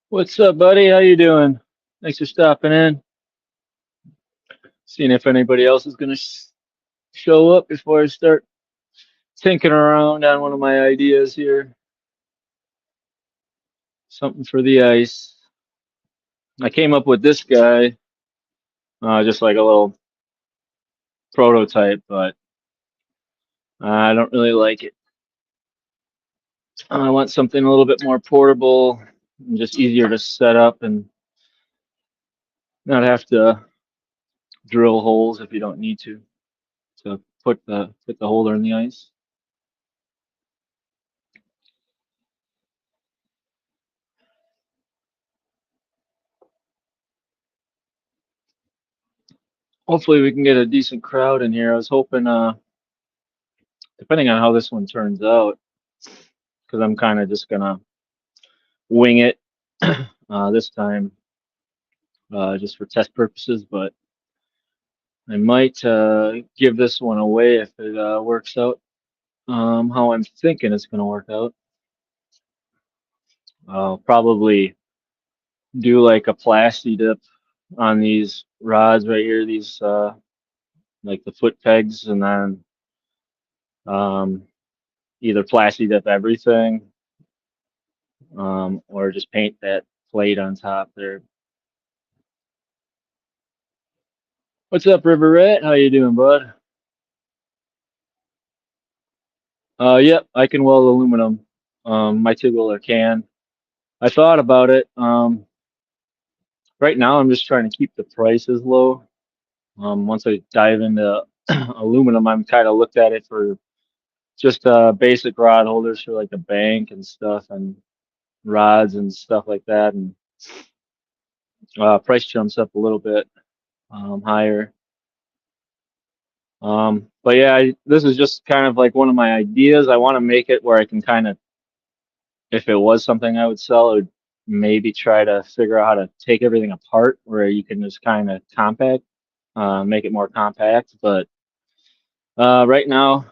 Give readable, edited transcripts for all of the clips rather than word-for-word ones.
What's up, buddy? How you doing? Thanks for stopping in. Seeing if anybody else is gonna show up before I start thinking around on one of my ideas here. Something for the ice. I came up with this guy, just like a little prototype, but I don't really like it. I want something a little bit more portable and just easier to set up and not have to drill holes if you don't need to put the holder in the ice. Hopefully we can get a decent crowd in here. I was hoping, depending on how this one turns out, because I'm kind of just gonna wing it this time, just for test purposes. But I might give this one away if it works out how I'm thinking it's gonna work out. I'll probably do like a plasti dip on these rods right here, these like the foot pegs, and then um, either plasti dip everything or just paint that plate on top there. What's up, River Rat? How you doing, bud? Yep, I can weld aluminum. My tubular can. I thought about it. Right now I'm just trying to keep the prices low. Once I dive into aluminum, I'm kind of looked at it for just basic rod holders for like the bank and stuff, and rods and stuff like that. And price jumps up a little bit higher. But yeah, this is just kind of like one of my ideas. I want to make it where I can kind of, if it was something I would sell, I would maybe try to figure out how to take everything apart where you can just kind of make it more compact. But right now,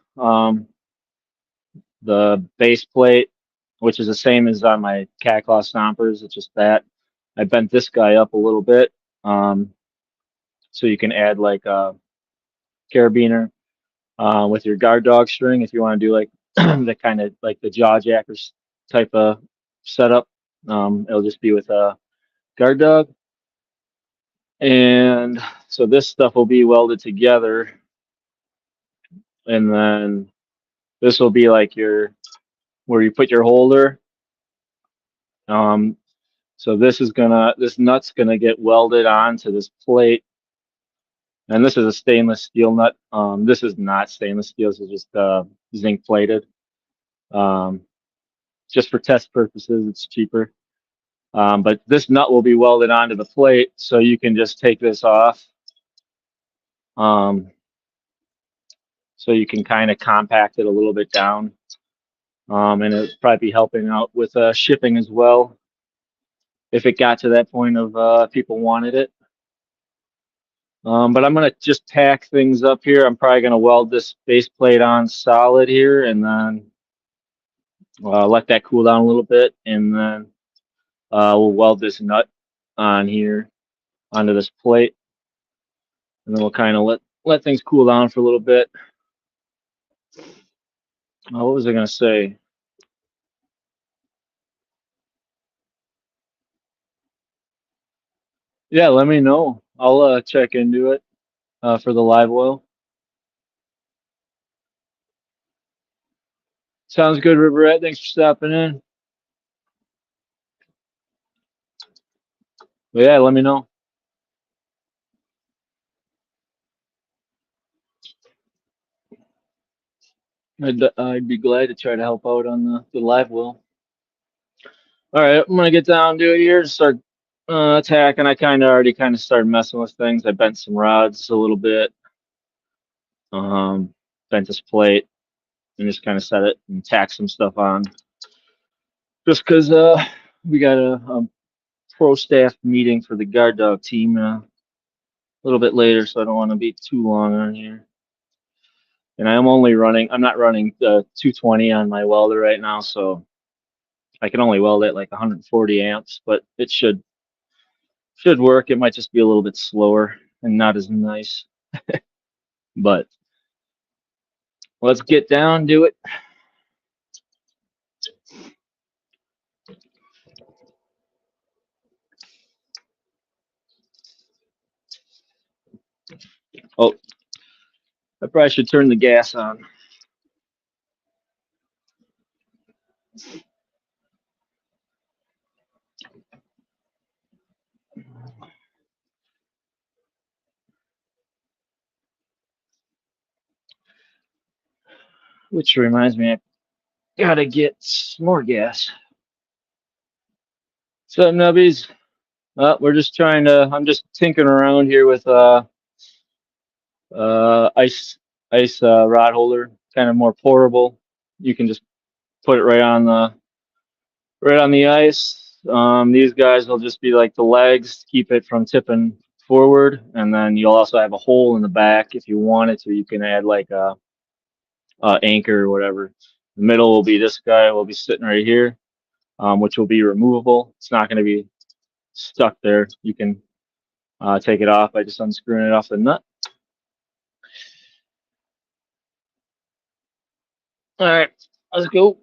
the base plate, which is the same as on my cat claw stompers, it's just that I bent this guy up a little bit, um, so you can add like a carabiner with your guard dog string if you want to do like the kind of like the jaw jackers type of setup. It'll just be with a guard dog. And so this stuff will be welded together, and then this will be like your where you put your holder. Um, so this nut's gonna get welded onto this plate, and this is a stainless steel nut. This is not stainless steel. This is just zinc plated. Um, just for test purposes, it's cheaper. But this nut will be welded onto the plate, so you can just take this off. Um, so you can kind of compact it a little bit down. And it'd probably be helping out with shipping as well if it got to that point of people wanted it. But I'm gonna just tack things up here. I'm probably gonna weld this base plate on solid here, and then let that cool down a little bit, and then we'll weld this nut on here onto this plate, and then we'll kind of let things cool down for a little bit. What was I gonna say? Yeah, let me know. I'll check into it for the live oil. Sounds good, Riverette. Thanks for stopping in. But yeah, let me know. I'd be glad to try to help out on the live well. All right, I'm gonna get down to it here and start attacking. I kind of started messing with things. I bent some rods a little bit, bent this plate, and just kind of set it and tack some stuff on. Just because we got a pro staff meeting for the guard dog team a little bit later, so I don't want to be too long on here. And I'm not running 220 on my welder right now, so I can only weld at like 140 amps, but it should work. It might just be a little bit slower and not as nice, but let's get down to it. Oh, I probably should turn the gas on. Which reminds me, I gotta get some more gas. What's up, nubbies? We're just I'm just tinkering around here with ice rod holder, kind of more portable. You can just put it right on the ice. These guys will just be like the legs to keep it from tipping forward, and then you'll also have a hole in the back if you wanted to. You can add like a anchor or whatever. The middle will be this guy. Will be sitting right here, which will be removable. It's not going to be stuck there. You can take it off by just unscrewing it off the nut. All right, let's go.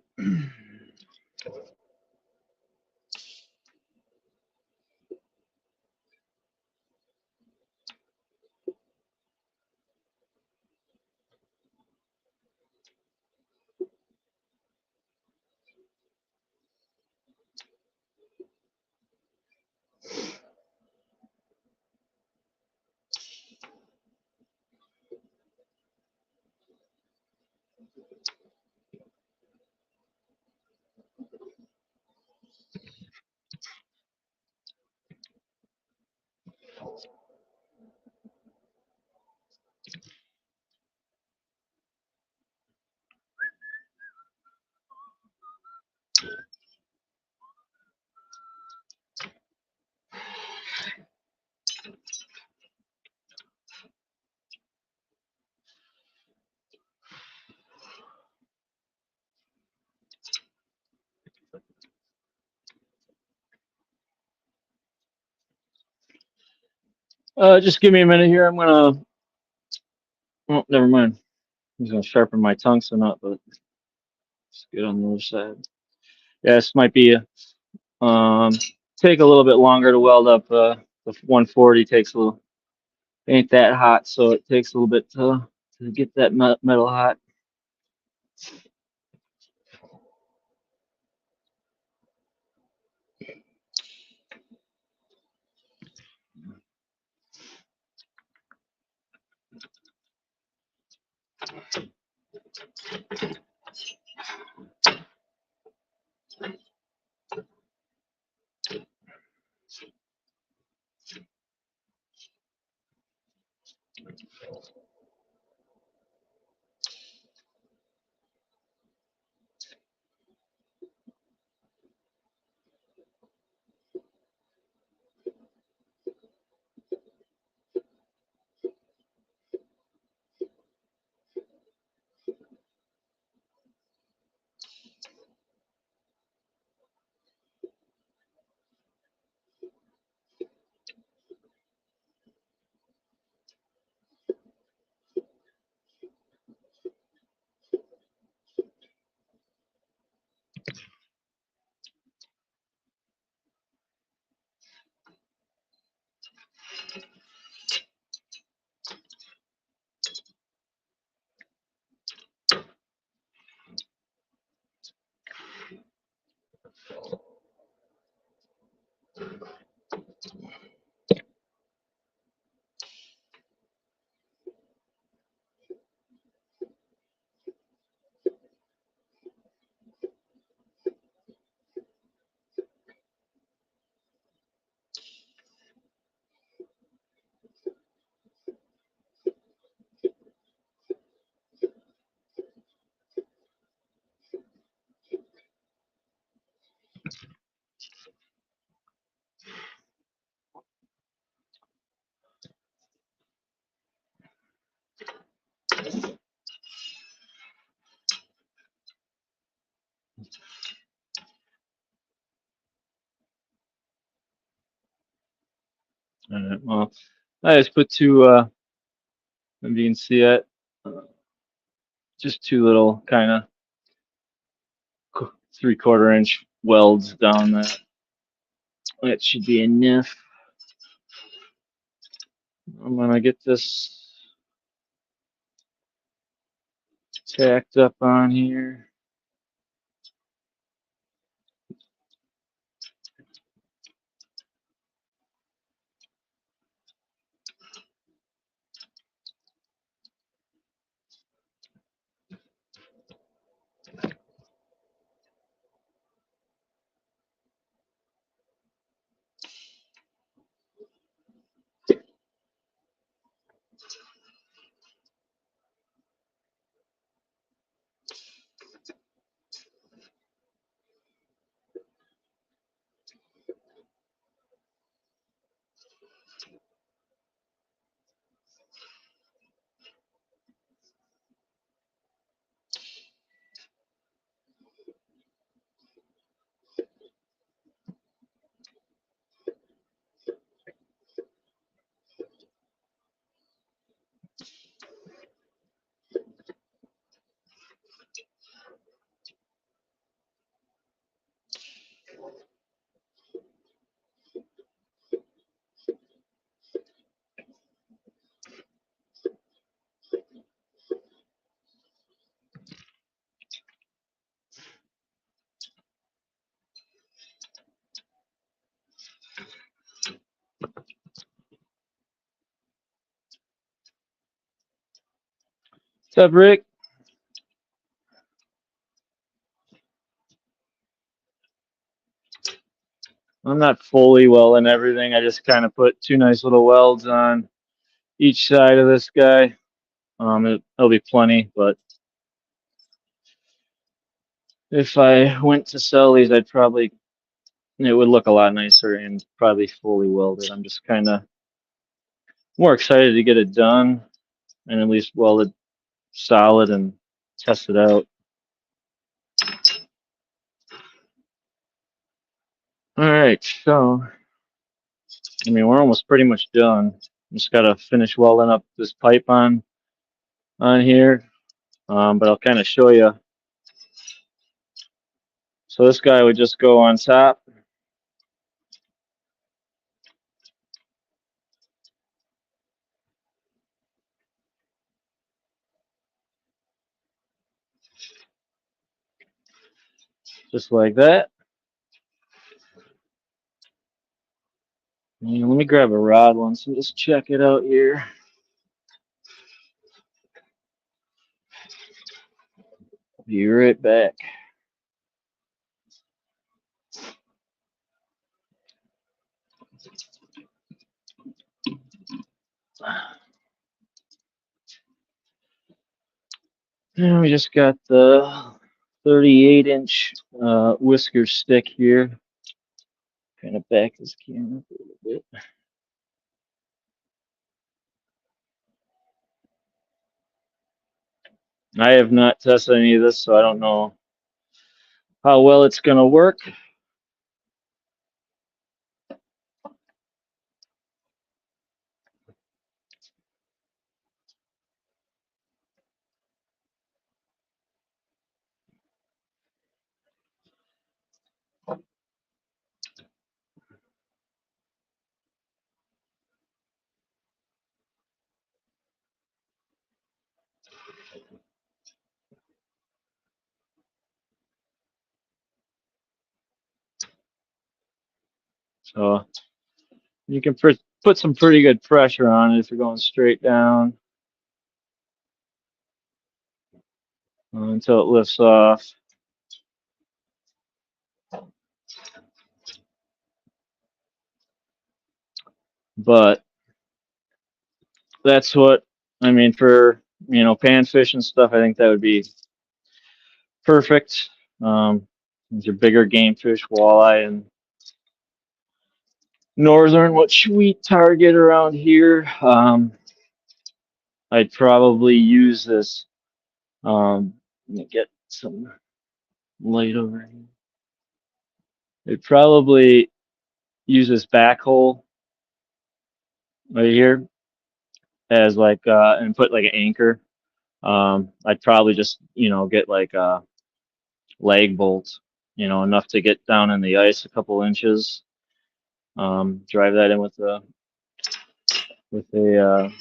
Just give me a minute here. I'm gonna. Oh, never mind. I'm just gonna sharpen my tungsten up, but let's get on the other side. Yeah, this might be um take a little bit longer to weld up. The 140 takes a little ain't that hot, so it takes a little bit to get that metal hot. Alright, well, I just put two, if you can see it, just two little kind of 3/4 inch welds down that. That should be enough. I'm gonna get this tacked up on here. What's up, Rick? I'm not fully welding everything. I just kind of put two nice little welds on each side of this guy. It'll be plenty, but if I went to sell these, it would look a lot nicer and probably fully welded. I'm just kind of more excited to get it done and at least weld it solid and test it out. All right, so I mean we're almost pretty much done. Just gotta finish welding up this pipe on here, but I'll kind of show you. So this guy would just go on top. Just like that. And let me grab a rod once and just check it out here. Be right back. And we just got the 38-inch whisker stick here. Kind of back this camera up a little bit. I have not tested any of this, so I don't know how well it's going to work. So you can put some pretty good pressure on it if you're going straight down until it lifts off. But that's what I mean for panfish and stuff. I think that would be perfect. These are bigger game fish, walleye and northern, what we target around here. I'd probably use this. Let me get some light over here. I'd probably use this back hole right here as like and put like an anchor. I'd probably just get like a lag bolt, enough to get down in the ice a couple inches. Drive that in with a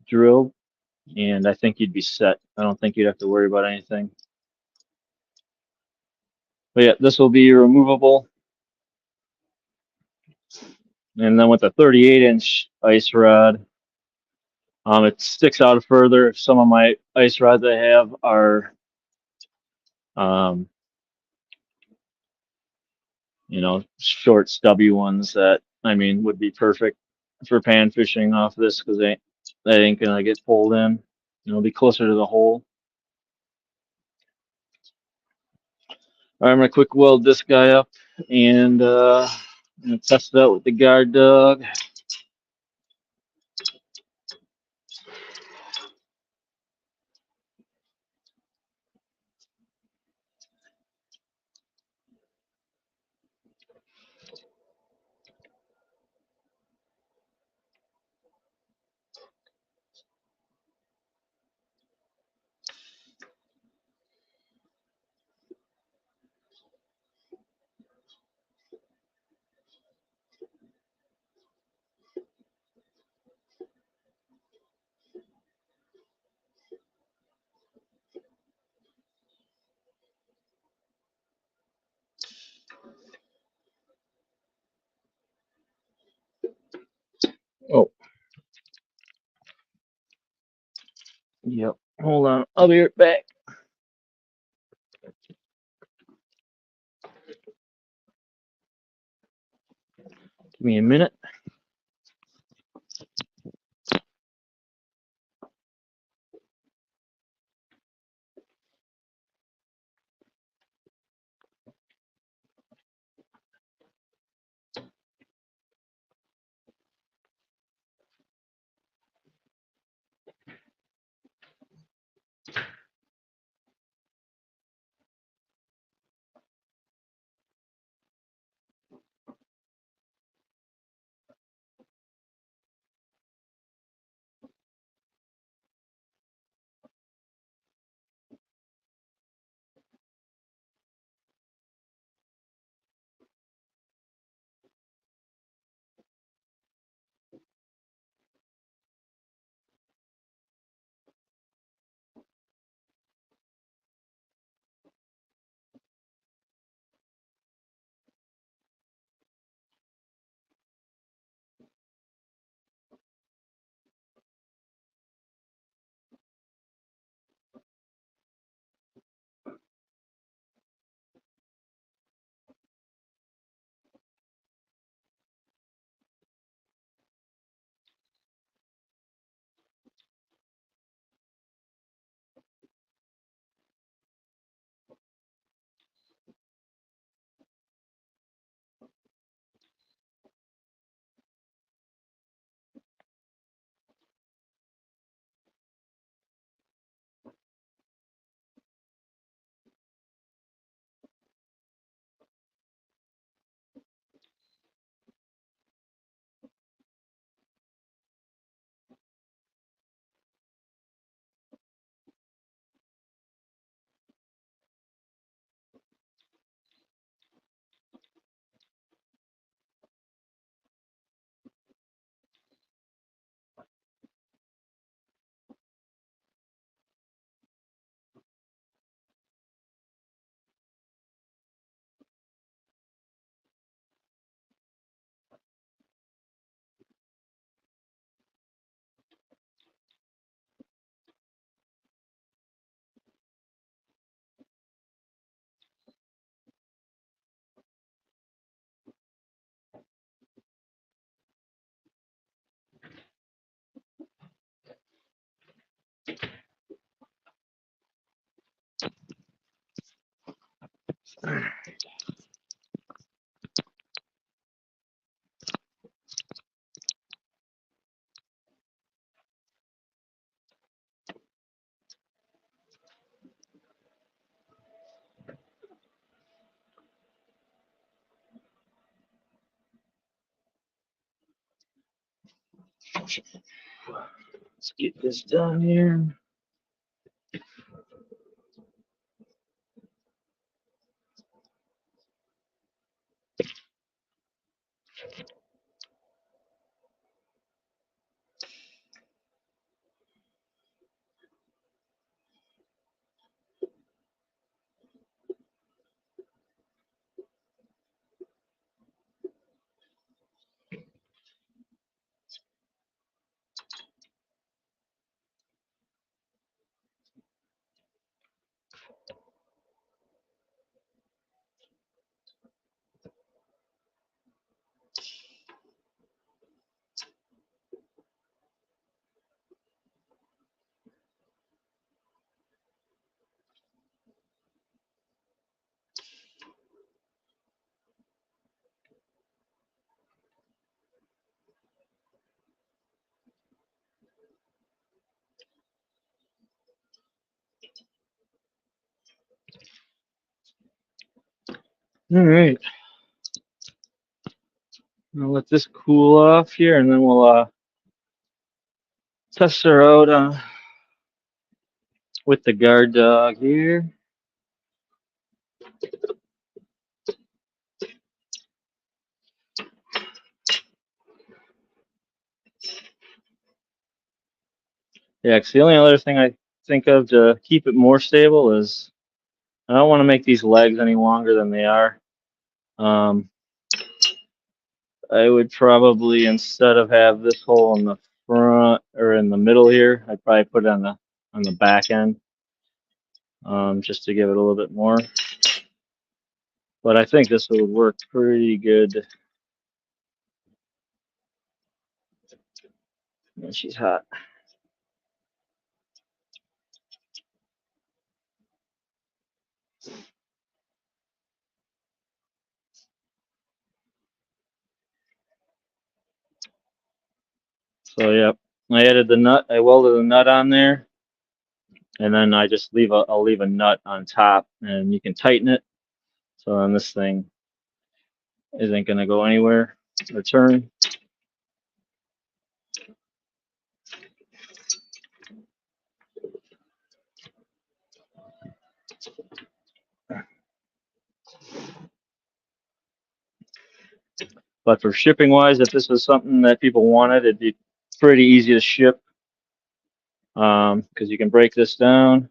drill, and I think you'd be set. I don't think you'd have to worry about anything. But yeah, this will be removable. And then with a 38-inch ice rod, it sticks out further. Some of my ice rods I have are, um, short, stubby ones that, I mean, would be perfect for pan fishing off this because they ain't gonna get pulled in. It'll be closer to the hole. All right, I'm gonna quick weld this guy up and I'm gonna test it out with the guard dog. Oh, yep. Hold on, I'll be right back. Give me a minute. Let's get this done here. All right. I'll let this cool off here, and then we'll test her out with the guard dog here. Yeah, 'cause the only other thing I think of to keep it more stable is I don't want to make these legs any longer than they are. Um, I would probably, instead of have this hole in the front or in the middle here, I'd probably put it on the back end, just to give it a little bit more. But I think this would work pretty good. And she's hot. So yeah, I added the nut. I welded the nut on there, and then I just I'll leave a nut on top, and you can tighten it. So then this thing isn't gonna go anywhere or turn. But for shipping wise, if this was something that people wanted, it'd be pretty easy to ship, because you can break this down,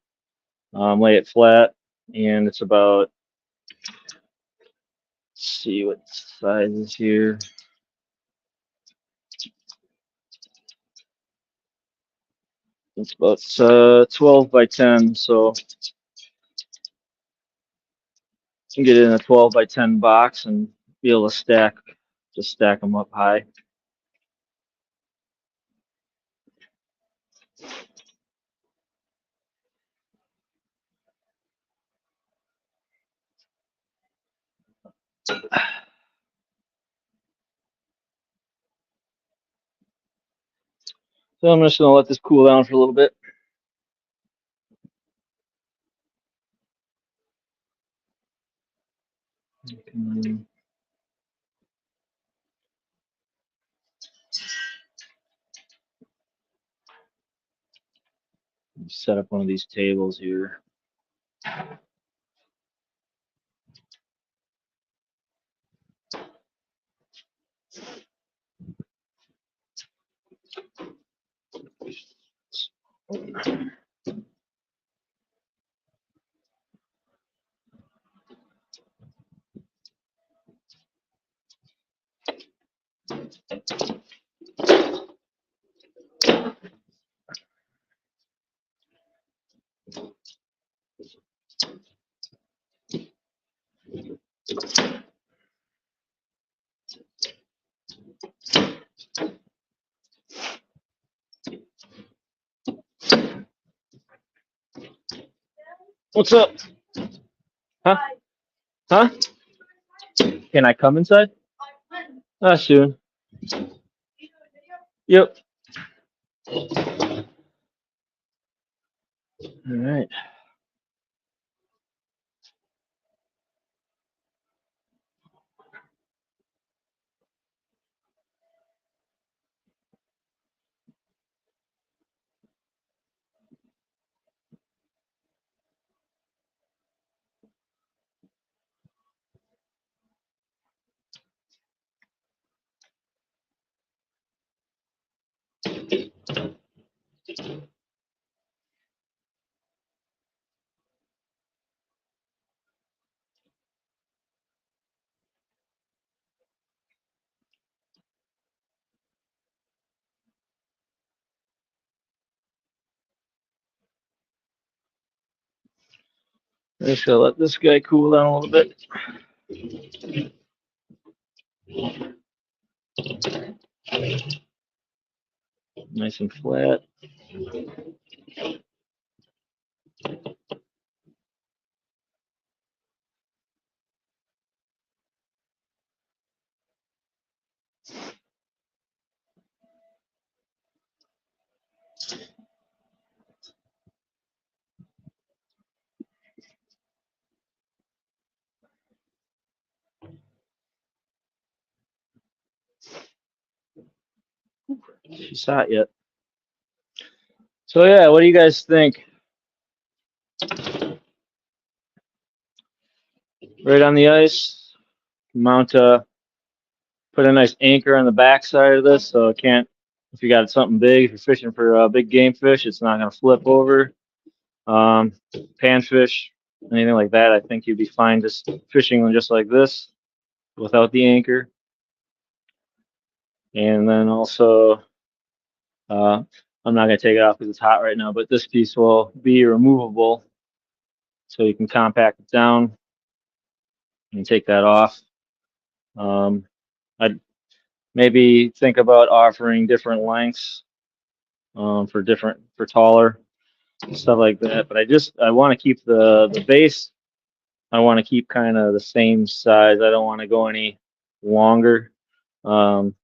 lay it flat, and it's about, let's see what size is here. It's about 12 by 10, so you can get it in a 12 by 10 box and be able to just stack them up high. So I'm just gonna let this cool down for a little bit. Set up one of these tables here. What's up? Huh? Huh? Can I come inside? Soon. Yep. All right. I'm just gonna let this guy cool down a little bit. Nice and flat. She's hot yet. So yeah, what do you guys think? Right on the ice, mount put a nice anchor on the back side of this, so it can't. If you got something big, if you're fishing for big game fish, it's not gonna flip over. Panfish, anything like that, I think you'd be fine just fishing them just like this without the anchor. And then also, I'm not gonna take it off because it's hot right now, but this piece will be removable, so you can compact it down and take that off. I'd maybe think about offering different lengths for taller stuff like that. But I want to keep the base. I want to keep kind of the same size. I don't want to go any longer, um,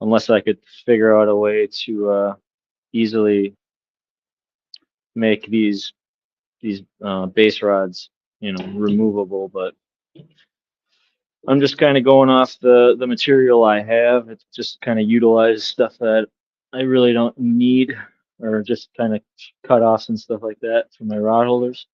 unless I could figure out a way to easily make these base rods, removable. But I'm just kind of going off the material I have. It's just kind of utilize stuff that I really don't need, or just kind of cut offs and stuff like that for my rod holders.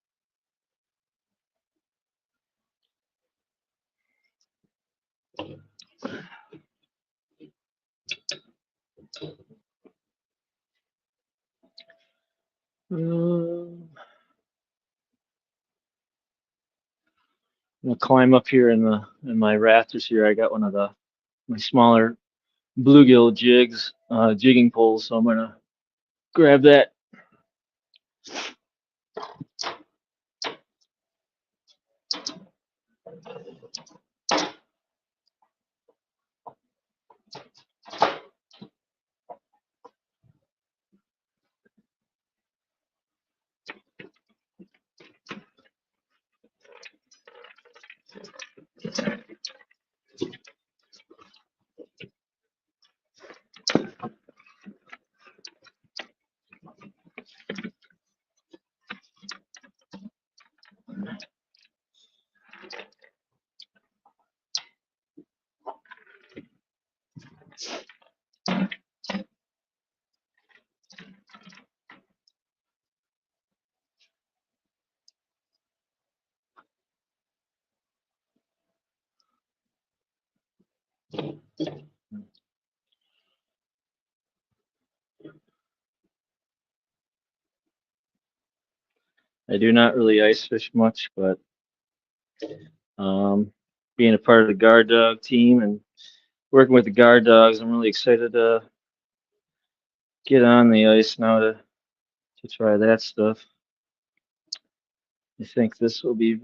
I'm gonna climb up here in my rafters here. I got one of my smaller bluegill jigging poles, so I'm gonna grab that. I do not really ice fish much, but um, being a part of the guard dog team and working with the guard dogs, I'm really excited to get on the ice now to try that stuff. I think this will be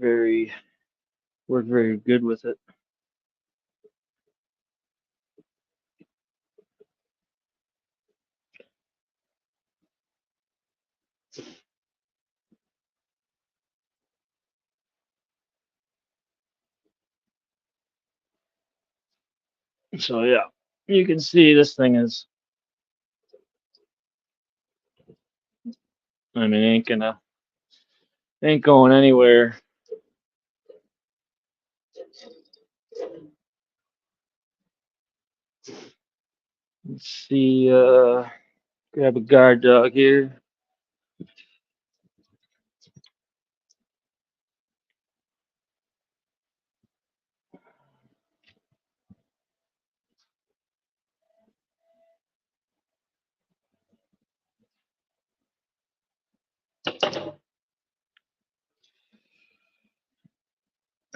work very good with it. So yeah, you can see this thing is, I mean, ain't going anywhere. Let's see, grab a guard dog here.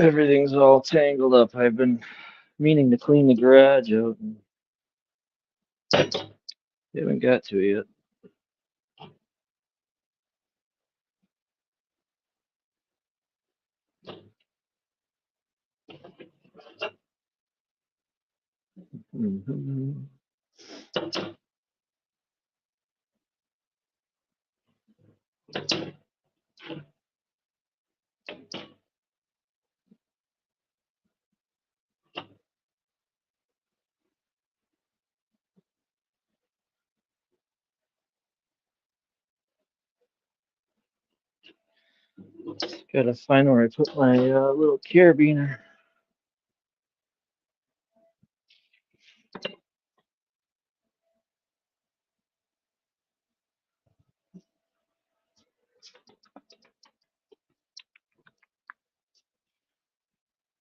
Everything's all tangled up. I've been meaning to clean the garage out and haven't got to it yet. Mhm. Gotta find where I put my little carabiner.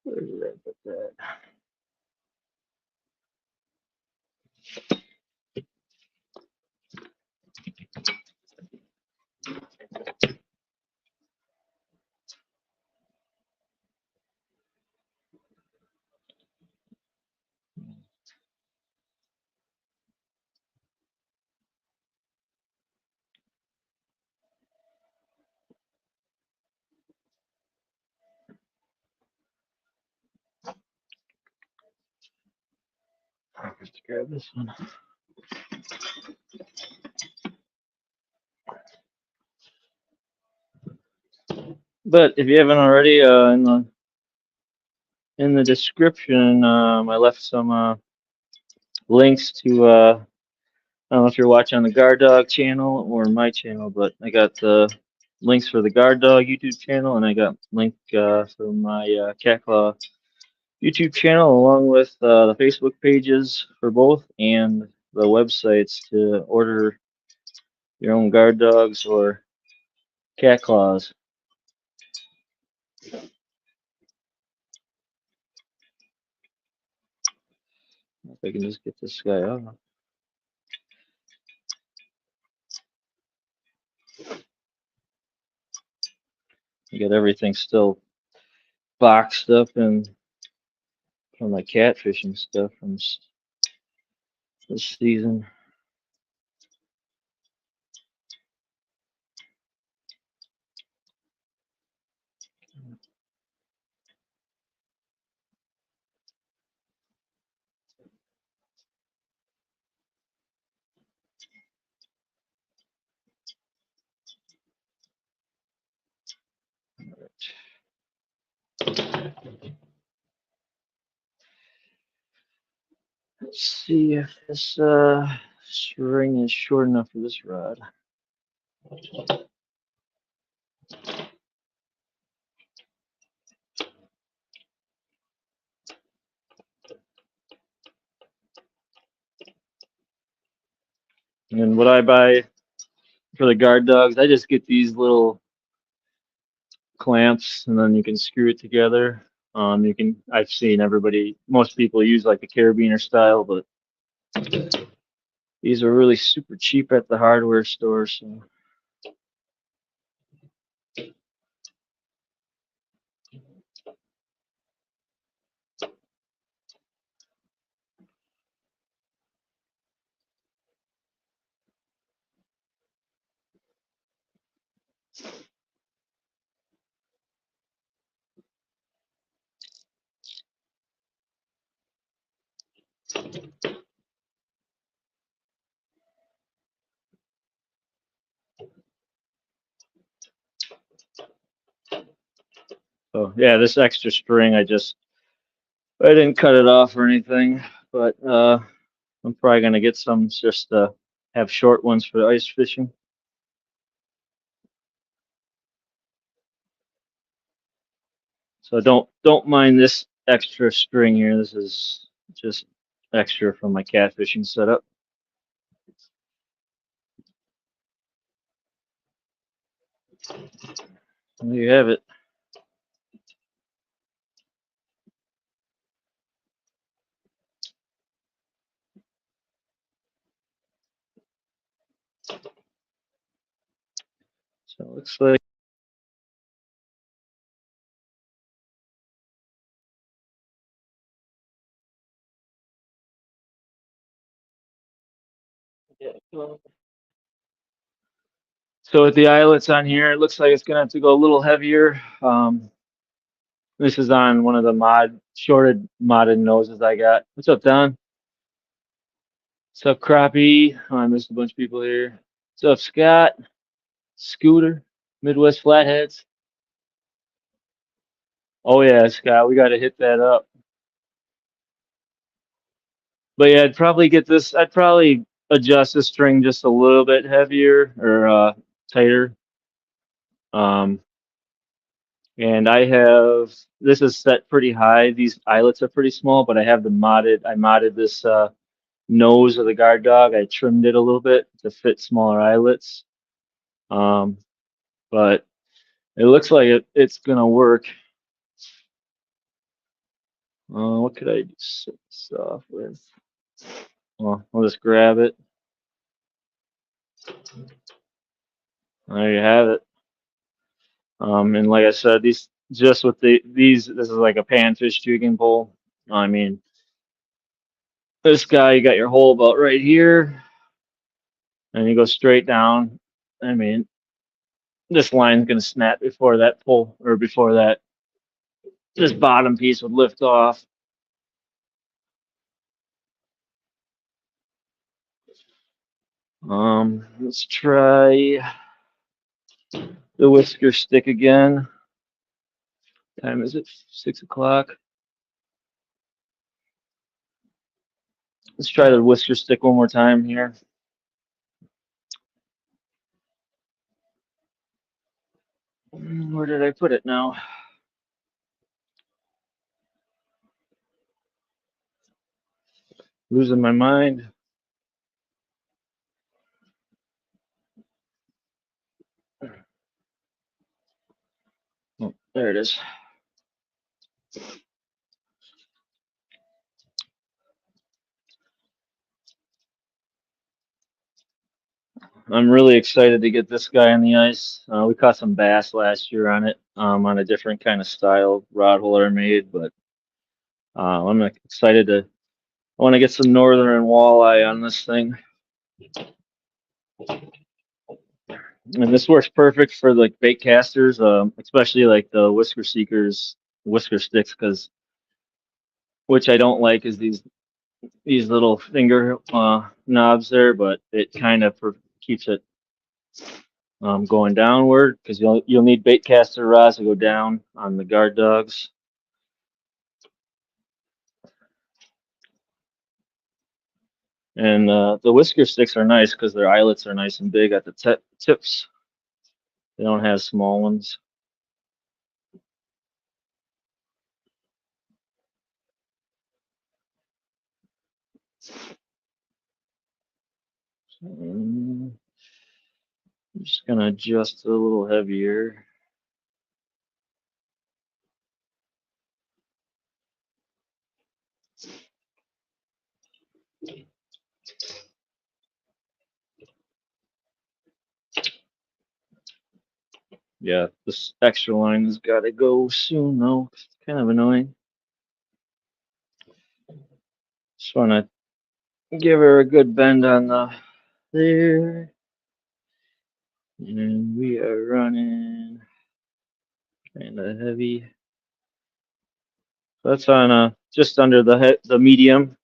Where did I put that? Let's grab this one. But if you haven't already, in the description, I left some links to. I don't know if you're watching on the Guard Dog channel or my channel, but I got links for the Guard Dog YouTube channel, and I got link for my Cat Claw YouTube channel, along with the Facebook pages for both and the websites to order your own guard dogs or cat claws. If I can just get this guy off. You got everything still boxed up and from my catfishing stuff from this season. Let's see if this string is short enough for this rod. And what I buy for the guard dogs, I just get these little clamps, and then you can screw it together. I've seen most people use like a carabiner style, but these are really super cheap at the hardware store. So yeah, this extra string, I didn't cut it off or anything, but I'm probably gonna get some just to have short ones for ice fishing. So don't mind this extra string here. This is just extra from my catfishing setup. There you have it. So it looks like so with the eyelets on here, it looks like it's gonna have to go a little heavier. This is on one of the shorted modded noses I got. What's up, Don? What's up, Crappie? Oh, I missed a bunch of people here. What's up, Scott? Scooter? Midwest Flatheads? Oh yeah, Scott, we got to hit that up. But yeah, I'd probably get this. I'd probably adjust the string just a little bit heavier or tighter. Um, and I have this is set pretty high. These eyelets are pretty small, but I have the modded. I modded this nose of the guard dog. I trimmed it a little bit to fit smaller eyelets. Um, but it looks like it's gonna work. What could I set this off with? Well, I'll just grab it. There you have it. And like I said, these just with these, this is like a panfish jigging pole. I mean, this guy, you got your hole about right here, and you go straight down. I mean, this line's gonna snap before that pole or before that this bottom piece would lift off. Let's try the whisker stick again. Time is it? 6 o'clock. Let's try the whisker stick one more time here. Where did I put it now? Losing my mind. Oh, there it is. I'm really excited to get this guy on the ice. We caught some bass last year on it, on a different kind of style rod holder I made, but I'm excited to. I want to get some northern walleye on this thing, and this works perfect for like bait casters, especially like the whisker seekers, whisker sticks, because which I don't like is these little finger knobs there, but it kind of keeps it going downward because you'll need bait caster rods to go down on the guard dogs. And the whisker sticks are nice because their eyelets are nice and big at the tips. They don't have small ones. I'm just gonna adjust it a little heavier. Yeah, this extra line has got to go soon though. It's kind of annoying. Just want to give her a good bend on the there. And we are running kind of heavy. That's on just under the medium,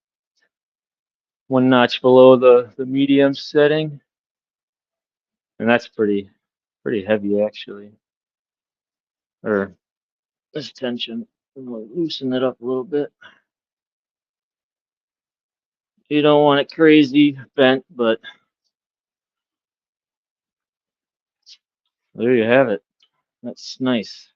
one notch below the medium setting, and that's pretty heavy actually. Or this tension, I'm gonna loosen it up a little bit. You don't want it crazy bent, but there you have it. That's nice.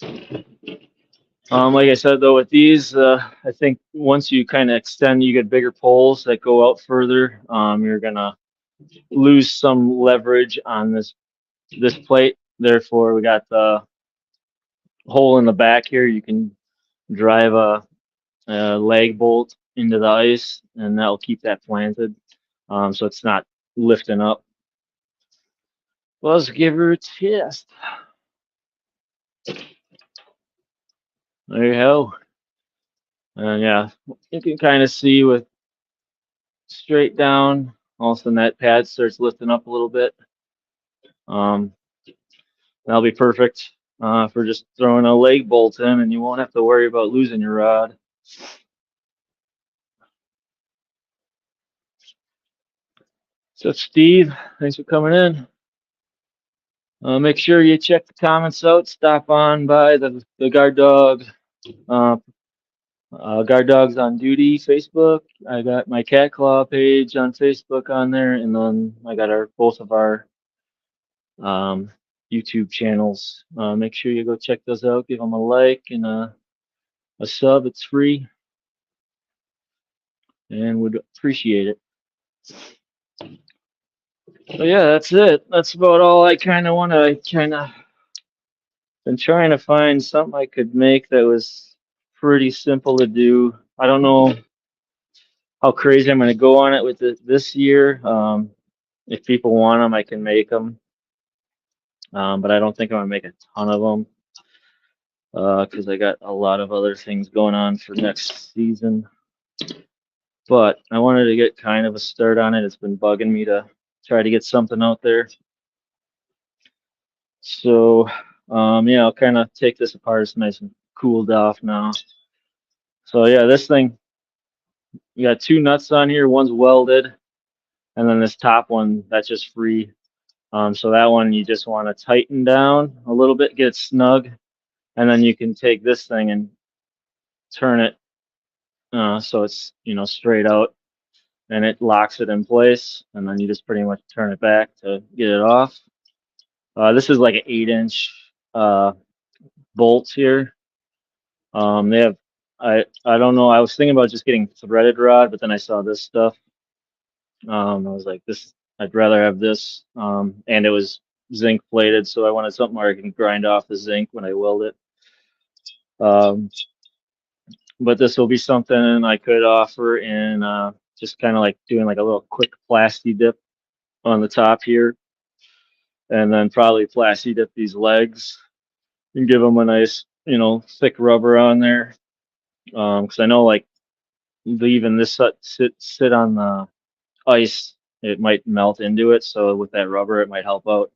Like I said though, with these, I think once you kind of extend, you get bigger poles that go out further. You're gonna lose some leverage on this plate. Therefore, we got the hole in the back here. You can drive a lag bolt into the ice, and that'll keep that planted, so it's not lifting up. Well, let's give her a test. There you go. And yeah, you can kind of see with straight down, all of a sudden that pad starts lifting up a little bit. Um, that'll be perfect for just throwing a leg bolt in, and you won't have to worry about losing your rod. So Steve, thanks for coming in. Make sure you check the comments out. Stop on by the Guard Dog, uh, Guard Dogs on Duty Facebook. I got my Cat Claw page on Facebook on there, and then I got both of our um, YouTube channels. Make sure you go check those out. Give them a like and a sub. It's free, and would appreciate it. So yeah, that's it. That's about all I kind of want to been trying to find something I could make that was pretty simple to do. I don't know how crazy I'm going to go on it with it this year. If people want them, I can make them. But I don't think I'm going to make a ton of them because I got a lot of other things going on for next season. But I wanted to get kind of a start on it. It's been bugging me to try to get something out there. So, yeah, I'll kind of take this apart. It's nice and cooled off now. So, yeah, this thing, you got two nuts on here. One's welded, and then this top one, that's just free. So that one you just want to tighten down a little bit, get it snug, and then you can take this thing and turn it so it's straight out, and it locks it in place, and then you just pretty much turn it back to get it off. This is like an 8-inch bolt here. They have I don't know. I was thinking about just getting threaded rod, but then I saw this stuff. I was like, this. I'd rather have this. And it was zinc plated, so I wanted something where I can grind off the zinc when I weld it. But this will be something I could offer in just kind of like doing like a little quick plasti dip on the top here, and then probably plasti dip these legs and give them a nice, thick rubber on there. Because I know like leaving this sit on the ice, it might melt into it. So with that rubber, it might help out.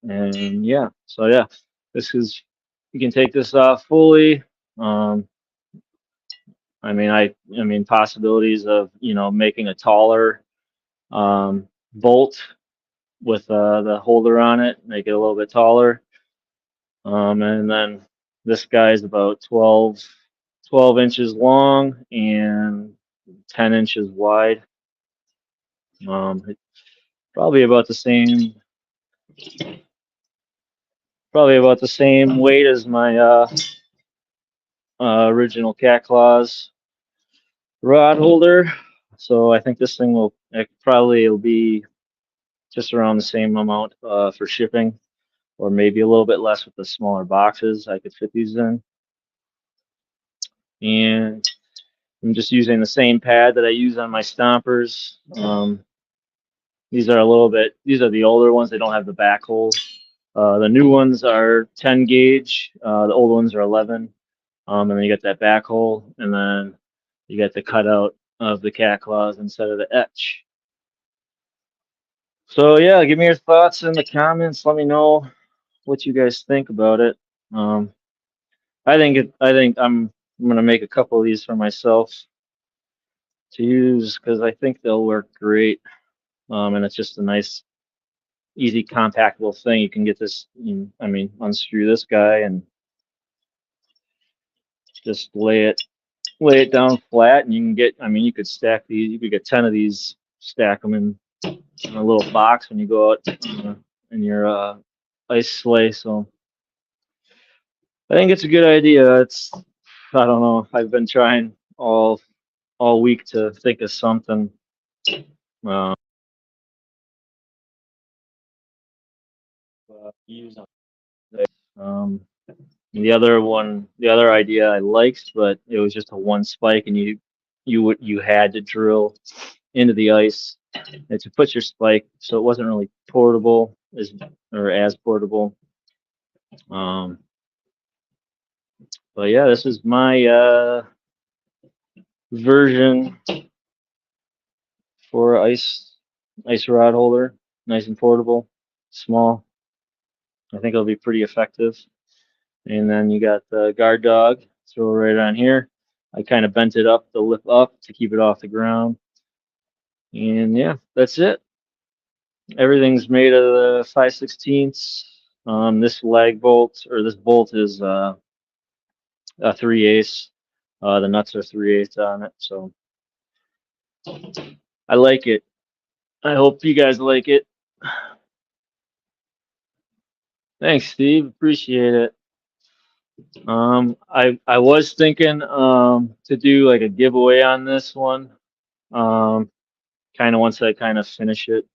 And yeah, so yeah, this is, you can take this off fully. I mean possibilities of making a taller bolt with the holder on it, make it a little bit taller. And then this guy's about 12 inches long and 10 inches wide. Probably about the same weight as my original Cat Claws rod holder. So I think this thing will be just around the same amount for shipping, or maybe a little bit less with the smaller boxes I could fit these in. And I'm just using the same pad that I use on my stompers. These are the older ones. They don't have the back holes. The new ones are 10 gauge. The old ones are 11. And then you get that back hole, and then you get the cutout of the Cat Claws instead of the etch. So yeah, give me your thoughts in the comments. Let me know what you guys think about it. I think I'm gonna make a couple of these for myself to use because I think they'll work great. And it's just a nice, easy, compactable thing. You can get this. Unscrew this guy and just lay it down flat, and you can get. You could stack these. You could get 10 of these, stack them in a little box when you go out in your ice sleigh. So I think it's a good idea. I don't know. I've been trying all week to think of something. Use the other idea I liked, but it was just a one spike, and you had to drill into the ice and to put your spike, so it wasn't really portable as portable. But yeah, this is my version for ice rod holder. Nice and portable, small. I think it'll be pretty effective. And then you got the Guard Dog, throw it right on here. I kind of bent it up, the lip up, to keep it off the ground. And yeah, that's it. Everything's made of the 5/16. This lag bolt or this bolt is a 3/8. The nuts are 3/8 on it, so I like it. I hope you guys like it. Thanks, Steve. Appreciate it. I was thinking to do like a giveaway on this one. Kind of once I kind of finish it,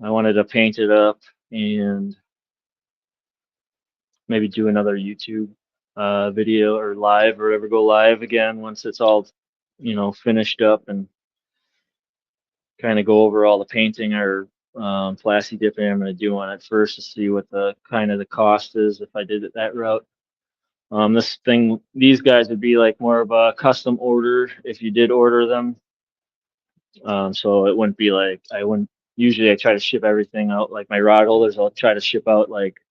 I wanted to paint it up and maybe do another YouTube video or live or whatever, go live again once it's all, finished up and kind of go over all the painting or plasti dipping I'm going to do on it first to see what the kind of the cost is if I did it that route. These guys would be like more of a custom order if you did order them. So it wouldn't be like usually I try to ship everything out, like my rod holders, I'll try to ship out like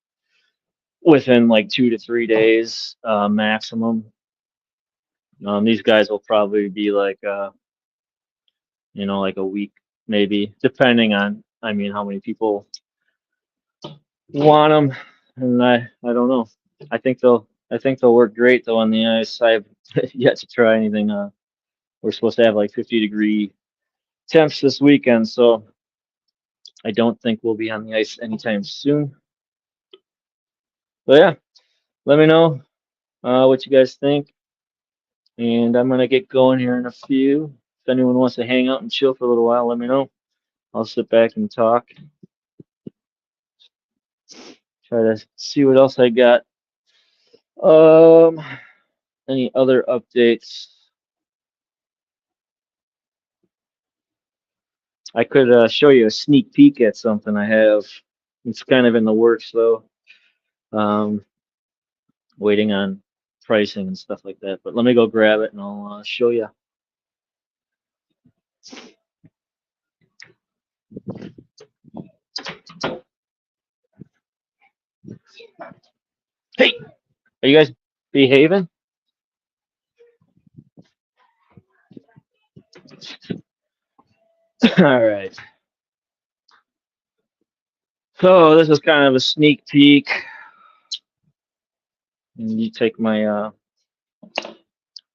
within like 2 to 3 days maximum. These guys will probably be like like a week maybe, depending on how many people want them, and I don't know. I think they'll work great though on the ice. I've yet to try anything. We're supposed to have like 50-degree temps this weekend, so I don't think we'll be on the ice anytime soon. But yeah, let me know what you guys think, and I'm gonna get going here in a few. If anyone wants to hang out and chill for a little while, let me know. I'll sit back and talk. Try to see what else I got. Any other updates? I could show you a sneak peek at something I have. It's kind of in the works though. Um, Waiting on pricing and stuff like that. But let me go grab it and I'll show you. Hey, are you guys behaving? All right. So this is kind of a sneak peek. And you take my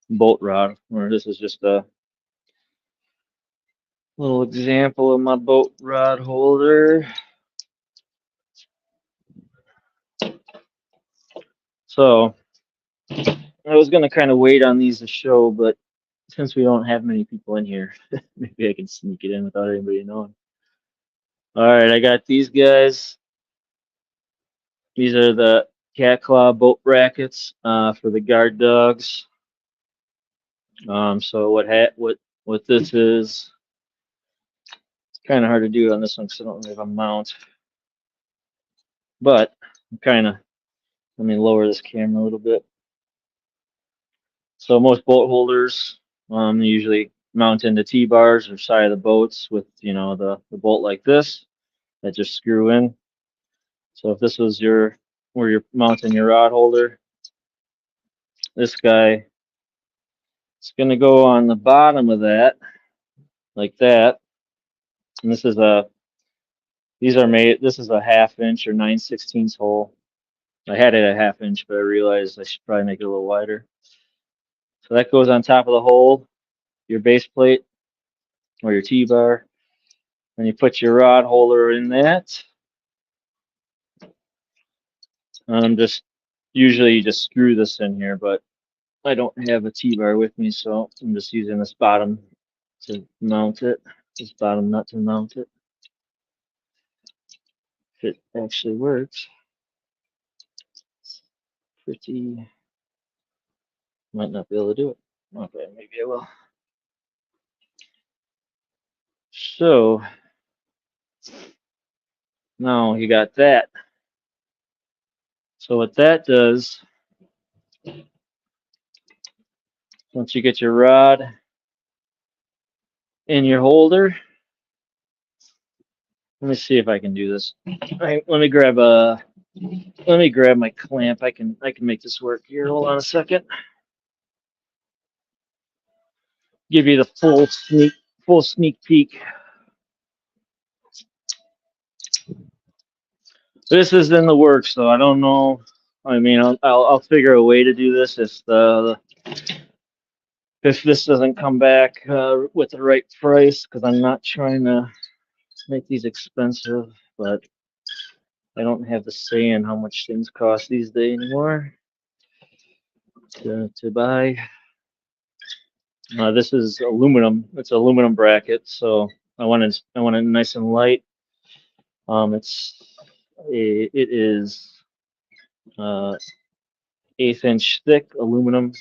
bolt rod, or this is just a little example of my boat rod holder. So I was gonna kind of wait on these to show, but since we don't have many people in here, maybe I can sneak it in without anybody knowing. All right, I got these guys. These are the Cat Claw boat brackets for the guard dogs. So what this is, it's kind of hard to do on this one because I don't have a mount. But let me lower this camera a little bit. So most boat holders usually mount into T-bars or side of the boats with the bolt like this that just screw in. So if this was where you're mounting your rod holder, this guy is going to go on the bottom of that like that. And this is a 1/2 inch or 9/16 hole. I had it at 1/2 inch, but I realized I should probably make it a little wider. So that goes on top of the hole, your base plate or your T-bar. Then you put your rod holder in that. Usually you just screw this in here, but I don't have a T-bar with me, so I'm just using this bottom to mount it. This bottom nut to mount it. If it actually works. Might not be able to do it. Okay, maybe I will. So now you got that. So what that does, once you get your rod in your holder, let me see if I can do this. Let me grab my clamp. I can make this work here. Hold on a second. Give you the full sneak peek. This is in the works, so I don't know. I mean, I'll figure a way to do this if this doesn't come back with the right price, because I'm not trying to make these expensive, but I don't have the say in how much things cost these days anymore to buy. This is aluminum. It's aluminum bracket, so I want it nice and light. It is 1/8 inch thick aluminum.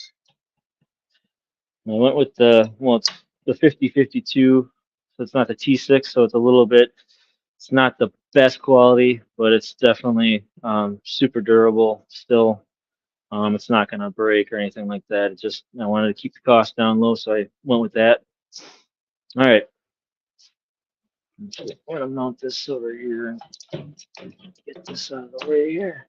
And I went with it's the 5052, so it's not the T6, so it's a little bit. It's not the best quality, but it's definitely super durable. Still, it's not going to break or anything like that. It just I wanted to keep the cost down low, so I went with that. All right. I'm going to mount this over here and get this out of the way here.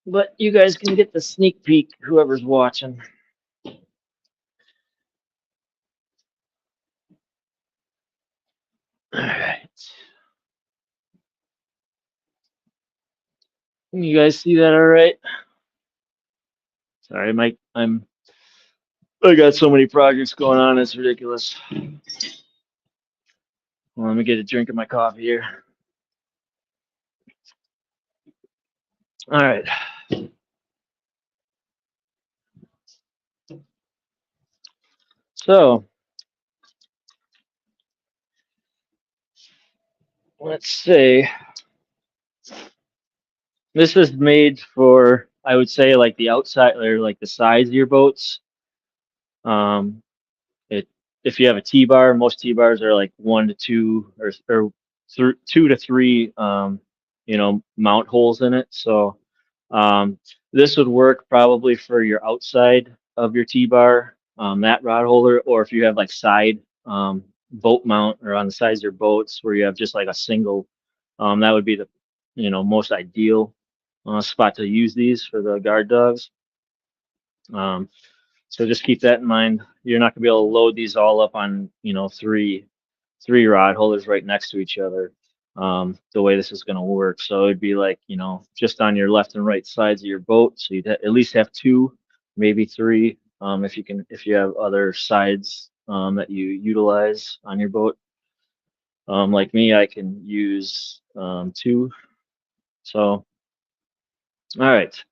But you guys can get the sneak peek, whoever's watching. All right. Can you guys see that all right? Sorry, Mike. I got so many projects going on, it's ridiculous. Well, let me get a drink of my coffee here. All right. So let's say this is made for, I would say, like the outside or like the sides of your boats. Um, if you have a T-bar, most T-bars are like 1 to 2 or 2 to 3 mount holes in it. So this would work probably for your outside of your T-bar, that rod holder, or if you have like side boat mount or on the sides of your boats where you have just like a single, that would be the most ideal spot to use these for the guard dogs. So just keep that in mind. You're not gonna be able to load these all up on three rod holders right next to each other. The way this is gonna work, so it'd be like just on your left and right sides of your boat. So you'd at least have two, maybe three, if you have other sides that you utilize on your boat. Like me, I can use two. So all right.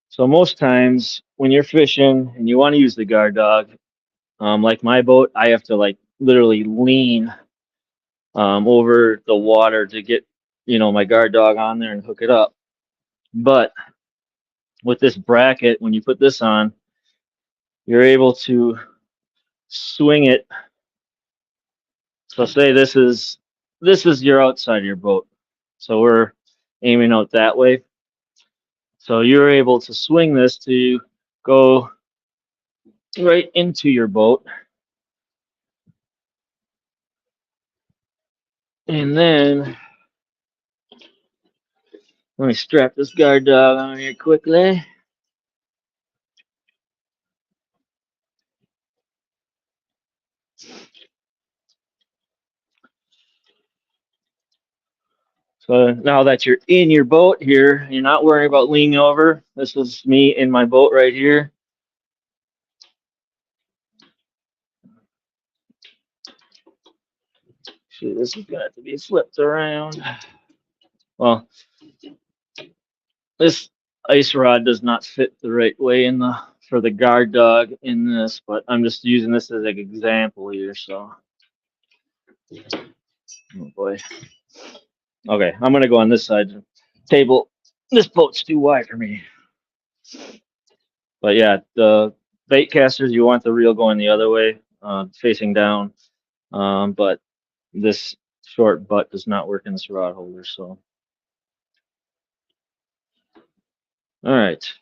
So most times when you're fishing and you want to use the guard dog, like my boat, I have to like literally lean over the water to get my guard dog on there and hook it up. But with this bracket, when you put this on, you're able to swing it. So say this is your outside of your boat. So we're aiming out that way. So you're able to swing this to go right into your boat. And then let me strap this guard dog on here quickly. So now that you're in your boat here, you're not worrying about leaning over. This is me in my boat right here. See, this is gonna have to be flipped around. Well, this ice rod does not fit the right way for the guard dog in this, but I'm just using this as an example here. So, oh boy. Okay, I'm gonna go on this side of the table. This boat's too wide for me. But yeah, the bait casters, you want the reel going the other way, facing down. But this short butt does not work in this rod holder. So, all right.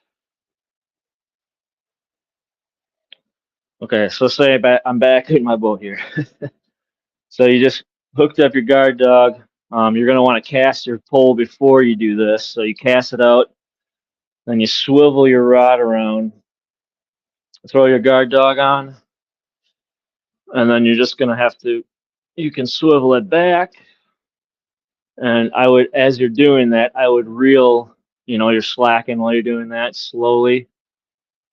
Okay, so say I'm back in my boat here. So you just hooked up your guard dog. You're going to want to cast your pole before you do this. So you cast it out, then you swivel your rod around, throw your guard dog on, and then you're just going to have to you can swivel it back. And I would, as you're doing that, I would reel, you're slacking while you're doing that slowly,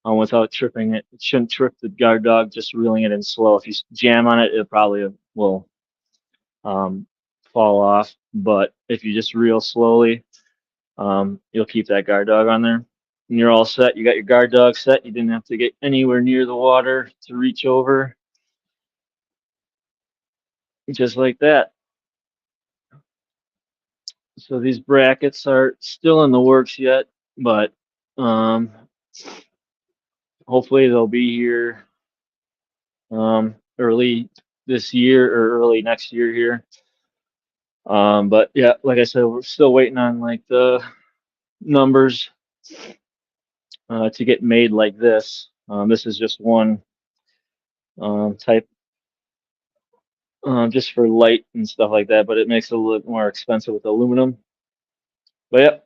without tripping it. It shouldn't trip the guard dog, just reeling it in slow. If you jam on it, it probably will fall off. But if you just reel slowly, you'll keep that guard dog on there. And you're all set. You got your guard dog set. You didn't have to get anywhere near the water to reach over. Just like that. So these brackets are still in the works yet, but hopefully they'll be here early this year or early next year here. But yeah, like I said, we're still waiting on like the numbers to get made like this. This is just one type, just for light and stuff like that, but it makes it a little more expensive with aluminum. But yeah,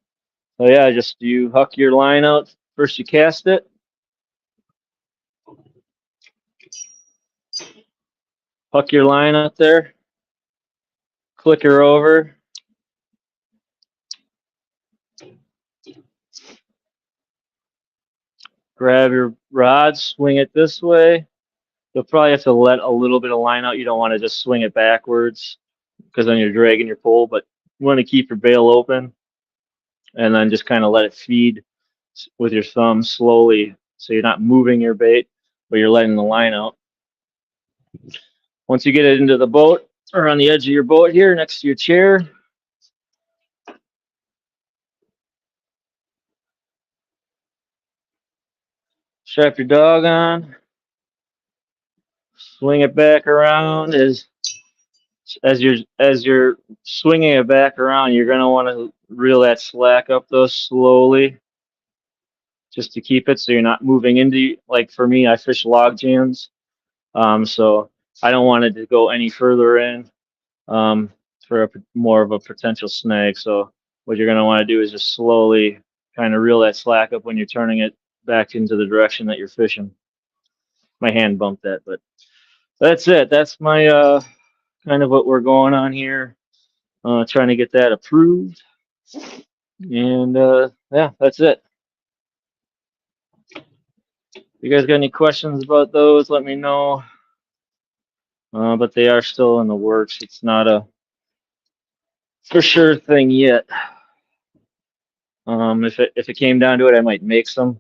so yeah, just you huck your line out first. You cast it. Huck your line out there. Click her over. Grab your rod, swing it this way. You'll probably have to let a little bit of line out. You don't want to just swing it backwards because then you're dragging your pole, but you want to keep your bail open and then just kind of let it feed with your thumb slowly, so you're not moving your bait, but you're letting the line out. Once you get it into the boat or on the edge of your boat here next to your chair, strap your dog on, swing it back around. As you're swinging it back around, you're going to want to reel that slack up though slowly, just to keep it so you're not moving into, like for me, I fish log jams, so I don't want it to go any further in for more of a potential snag. So what you're going to want to do is just slowly kind of reel that slack up when you're turning it back into the direction that you're fishing. My hand bumped that, but that's it. That's my kind of what we're going on here, trying to get that approved. And yeah, that's it. If you guys got any questions about those, let me know. But they are still in the works. It's not a for sure thing yet. If it came down to it, I might make some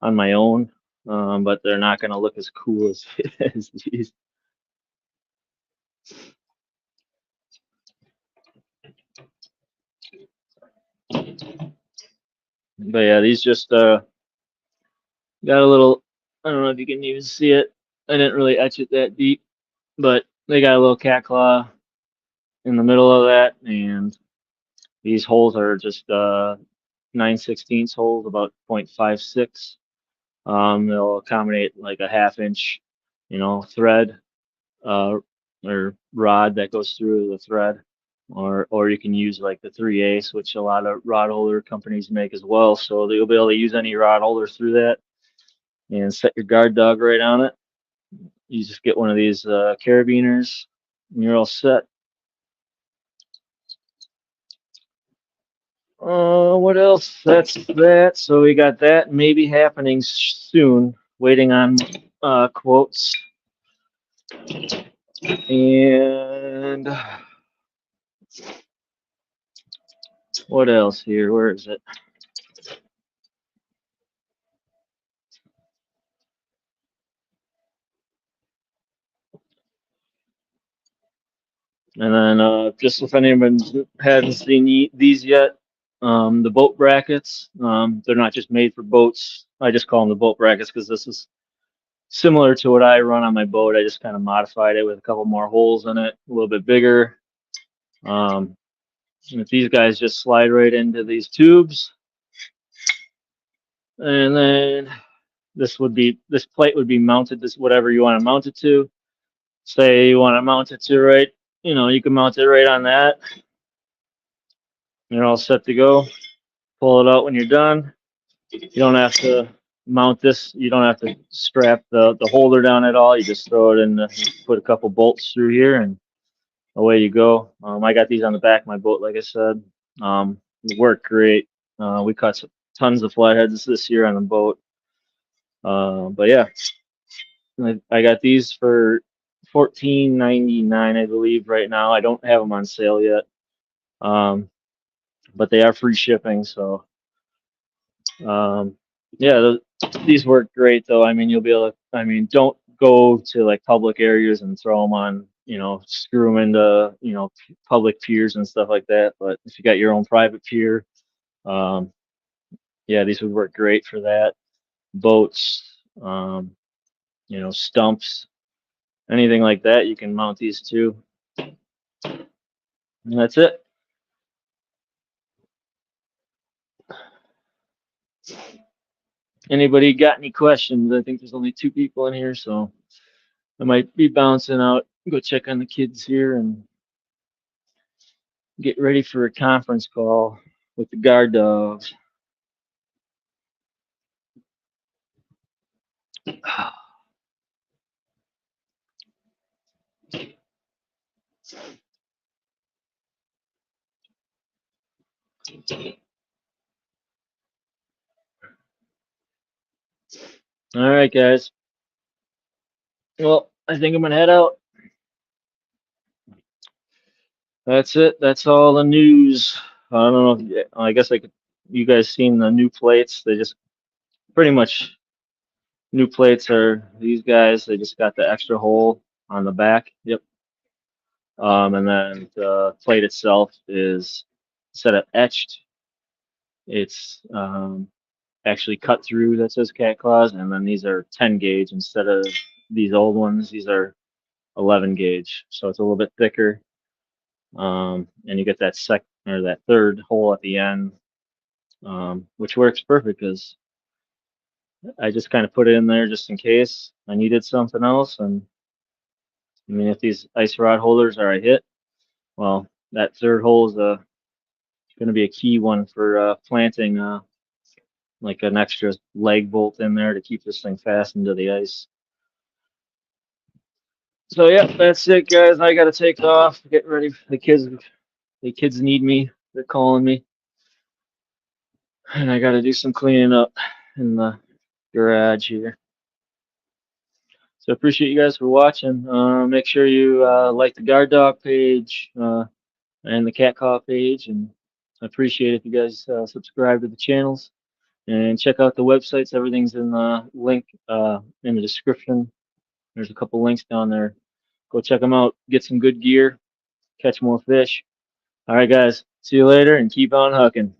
on my own, but they're not going to look as cool as these. But yeah, these just got a little, I don't know if you can even see it. I didn't really etch it that deep, but they got a little cat claw in the middle of that, and these holes are just 9/16 holes, about 0.56. They'll accommodate like a 1/2 inch, thread or rod that goes through the thread, or you can use like the 3/8, which a lot of rod holder companies make as well. So you'll be able to use any rod holder through that and set your guard dog right on it. You just get one of these carabiners and you're all set. What else? That's that. So we got that maybe happening soon. Waiting on quotes. And what else here? Where is it? And then just if anyone hasn't seen these yet, the boat brackets, they're not just made for boats. I just call them the boat brackets because this is similar to what I run on my boat. I just kind of modified it with a couple more holes in it, a little bit bigger. And if these guys just slide right into these tubes, and then this plate would be mounted, this whatever you want to mount it to. Say you want to mount it to right, you can mount it right on that. You're all set to go. Pull it out when you're done. You don't have to mount this. You don't have to strap the holder down at all. You just throw it in, put a couple bolts through here, and away you go. I got these on the back of my boat, like I said. They work great. We caught tons of flatheads this year on the boat. But yeah, I got these for $14.99, I believe, right now. I don't have them on sale yet, but they are free shipping. So yeah, these work great though. I mean, you'll be able to. I mean, don't go to like public areas and throw them on. Screw them into public piers and stuff like that. But if you got your own private pier, um, yeah, these would work great for that. Boats, stumps, anything like that, you can mount these to. And that's it. Anybody got any questions? I think there's only 2 people in here, so I might be bouncing out, go check on the kids here and get ready for a conference call with the guard dogs. All right, guys. Well, I think I'm gonna head out. That's it. That's all the news. I don't know. I guess you guys seen the new plates? They just pretty much new plates are these guys. They just got the extra hole on the back. Yep. And then the plate itself is, instead of etched, it's actually cut through, that says Cat Claws, and then these are 10 gauge instead of these old ones. These are 11 gauge, so it's a little bit thicker. And you get that that third hole at the end, which works perfect because I just kind of put it in there just in case I needed something else. And I mean, if these ice rod holders are a hit, well, that third hole is going to be a key one for planting like an extra leg bolt in there to keep this thing fastened to the ice. So yeah, that's it, guys. I gotta take off, get ready. The kids need me. They're calling me, and I gotta do some cleaning up in the garage here. So appreciate you guys for watching. Make sure you like the guard dog page and the cat call page, and I appreciate if you guys subscribe to the channels and check out the websites. Everything's in the link in the description. There's a couple links down there. Go check them out. Get some good gear. Catch more fish. All right, guys. See you later and keep on hucking.